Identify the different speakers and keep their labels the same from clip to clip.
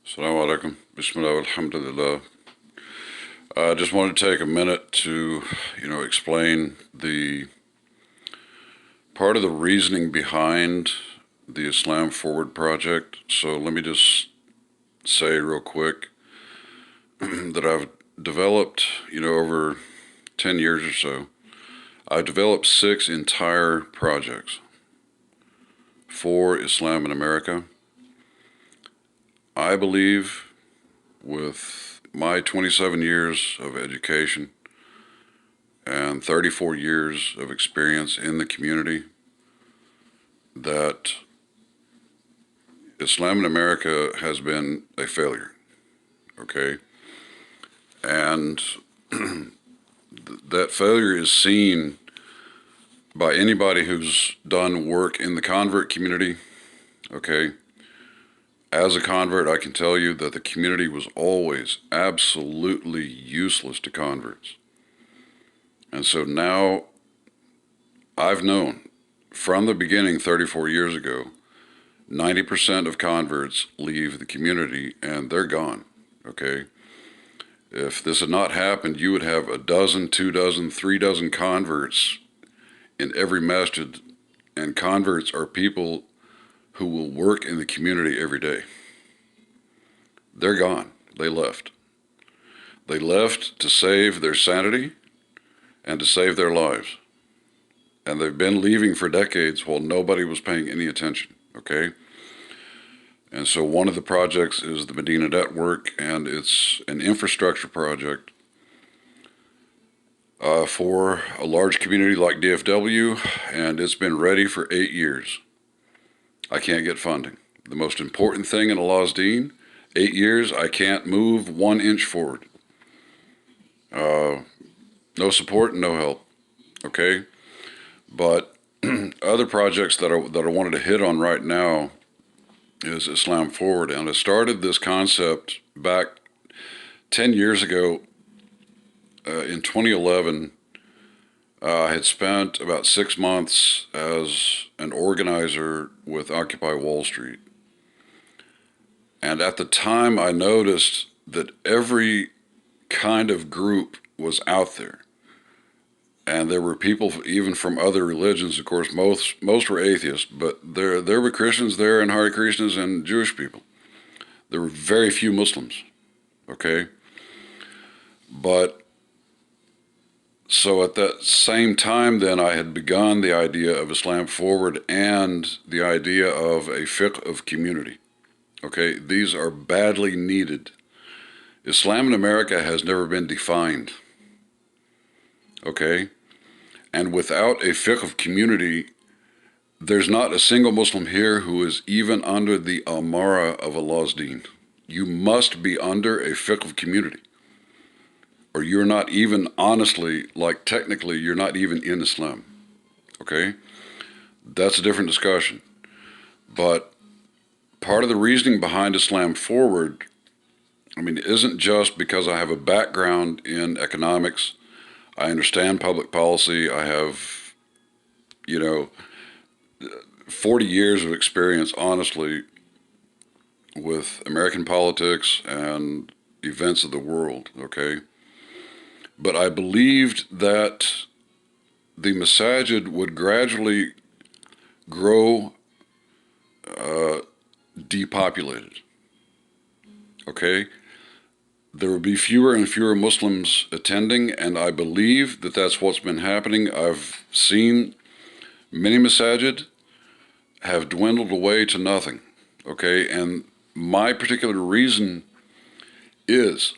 Speaker 1: Assalamu alaikum. Bismillah, alhamdulillah. I just wanted to take a minute to, explain the part of the reasoning behind the Islam Forward project. So let me just say real quick that I've developed, over 10 years or so, I've developed 6 entire projects for Islam in America. I believe with my 27 years of education and 34 years of experience in the community that Islam in America has been a failure, okay? And that failure is seen by anybody who's done work in the convert community, okay? As a convert, I can tell you that the community was always absolutely useless to converts. And so now I've known from the beginning 34 years ago, 90% of converts leave the community and they're gone, okay? If this had not happened, you would have a dozen, 2 dozen, 3 dozen converts in every masjid, and converts are people who will work in the community every day. They're gone. They left. They left to save their sanity and to save their lives. And they've been leaving for decades while nobody was paying any attention, okay? And so one of the projects is the Medina Network, and it's an infrastructure project for a large community like DFW, and it's been ready for 8 years. I can't get funding. The most important thing in Allah's Deen, 8 years, I can't move 1 inch forward. No support, no help, okay? But other projects that I wanted to hit on right now is Islam Forward. And I started this concept back 10 years ago in 2011. I had spent about 6 months as an organizer with Occupy Wall Street. And at the time, I noticed that every kind of group was out there. And there were people even from other religions. Of course, most were atheists, but there were Christians there and Hare Krishnas and Jewish people. There were very few Muslims, okay? But so at that same time then I had begun the idea of Islam Forward and the idea of a fiqh of community, okay? These are badly needed. Islam in America has never been defined, okay? And without a fiqh of community, there's not a single Muslim here who is even under the amara of Allah's Deen. You must be under a fiqh of community, or you're not even honestly, like technically, you're not even in Islam, okay? That's a different discussion. But part of the reasoning behind Islam Forward, isn't just because I have a background in economics. I understand public policy. I have, 40 years of experience, honestly, with American politics and events of the world, okay? But I believed that the Masaajid would gradually grow depopulated, okay? There would be fewer and fewer Muslims attending, and I believe that that's what's been happening. I've seen many masajid have dwindled away to nothing, okay? And my particular reason is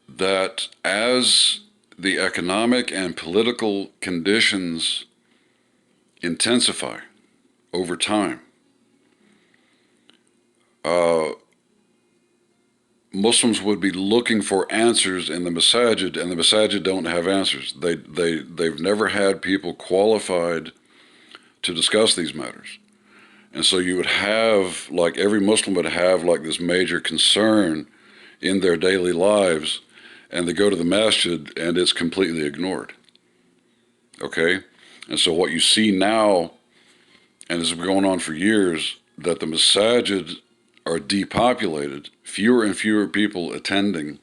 Speaker 1: that as the economic and political conditions intensify over time, Muslims would be looking for answers in the Masajid, and the Masajid don't have answers. They've never had people qualified to discuss these matters. And so you would have, like every Muslim would have like this major concern in their daily lives, and they go to the masjid and it's completely ignored, okay? And so what you see now, and this has been going on for years, that the Masajid are depopulated, fewer and fewer people attending,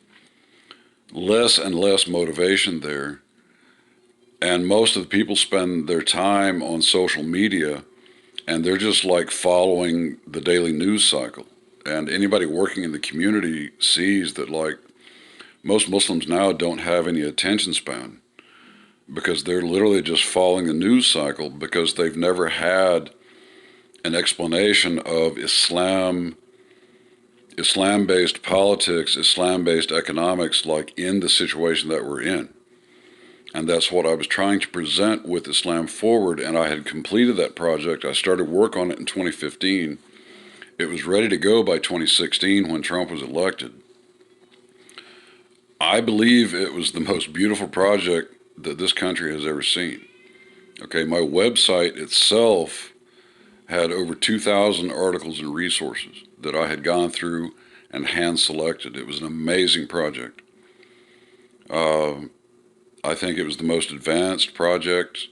Speaker 1: less and less motivation there, and most of the people spend their time on social media, and they're just like following the daily news cycle. And anybody working in the community sees that, like, most Muslims now don't have any attention span because they're literally just following the news cycle because they've never had an explanation of Islam-based politics, Islam-based economics, like in the situation that we're in. And that's what I was trying to present with Islam Forward, and I had completed that project. I started work on it in 2015. It was ready to go by 2016 when Trump was elected. I believe it was the most beautiful project that this country has ever seen. Okay, my website itself had over 2,000 articles and resources that I had gone through and hand selected. It was an amazing project. I think it was the most advanced project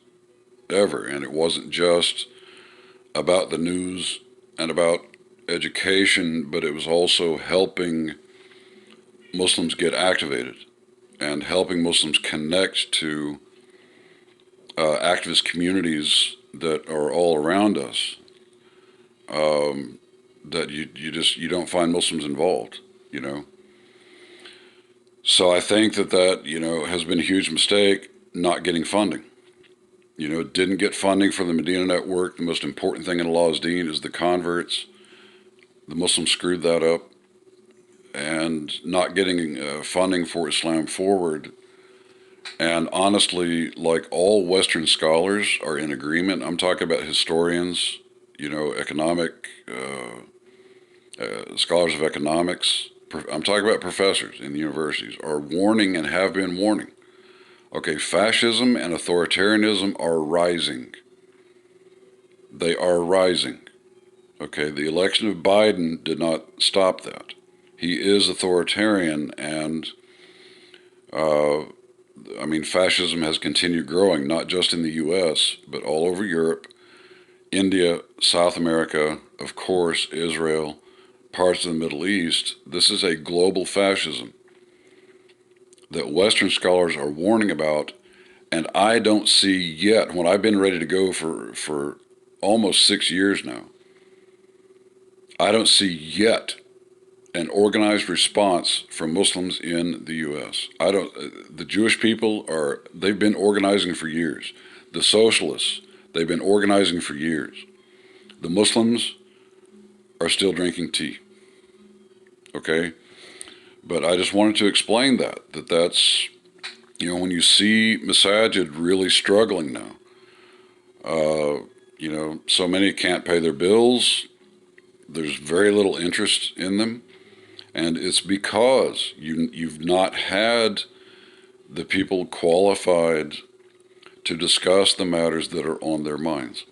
Speaker 1: ever, and it wasn't just about the news and about education, but it was also helping Muslims get activated and helping Muslims connect to activist communities that are all around us. That you don't find Muslims involved, you know. So I think that has been a huge mistake not getting funding. Didn't get funding from the Medina Network. The most important thing in Allah's Deen is the converts. The Muslims screwed that up, and not getting funding for Islam Forward. And honestly, like, all Western scholars are in agreement. I'm talking about historians, economic scholars of economics. I'm talking about professors in the universities are warning and have been warning. Okay, fascism and authoritarianism are rising. They are rising. Okay, the election of Biden did not stop that. He is authoritarian, and fascism has continued growing, not just in the U.S., but all over Europe, India, South America, of course, Israel, parts of the Middle East. This is a global fascism that Western scholars are warning about, and I don't see yet, when I've been ready to go for almost 6 years now, I don't see yet an organized response from Muslims in the U.S. The Jewish people they've been organizing for years. The socialists, they've been organizing for years. The Muslims are still drinking tea. Okay? But I just wanted to explain that's, when you see Masaajid really struggling now, so many can't pay their bills. There's very little interest in them. And it's because you've not had the people qualified to discuss the matters that are on their minds.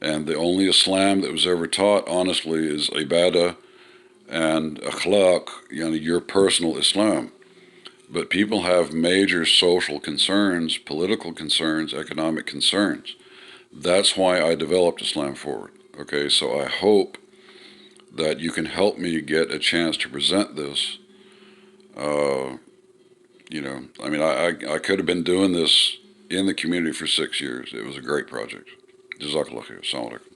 Speaker 1: And the only Islam that was ever taught, honestly, is ibadah and akhlaq, your personal Islam. But people have major social concerns, political concerns, economic concerns. That's why I developed Islam Forward. Okay, so I hope that you can help me get a chance to present this. I could have been doing this in the community for 6 years. It was a great project. Jazakallah khair. Assalamu alaikum.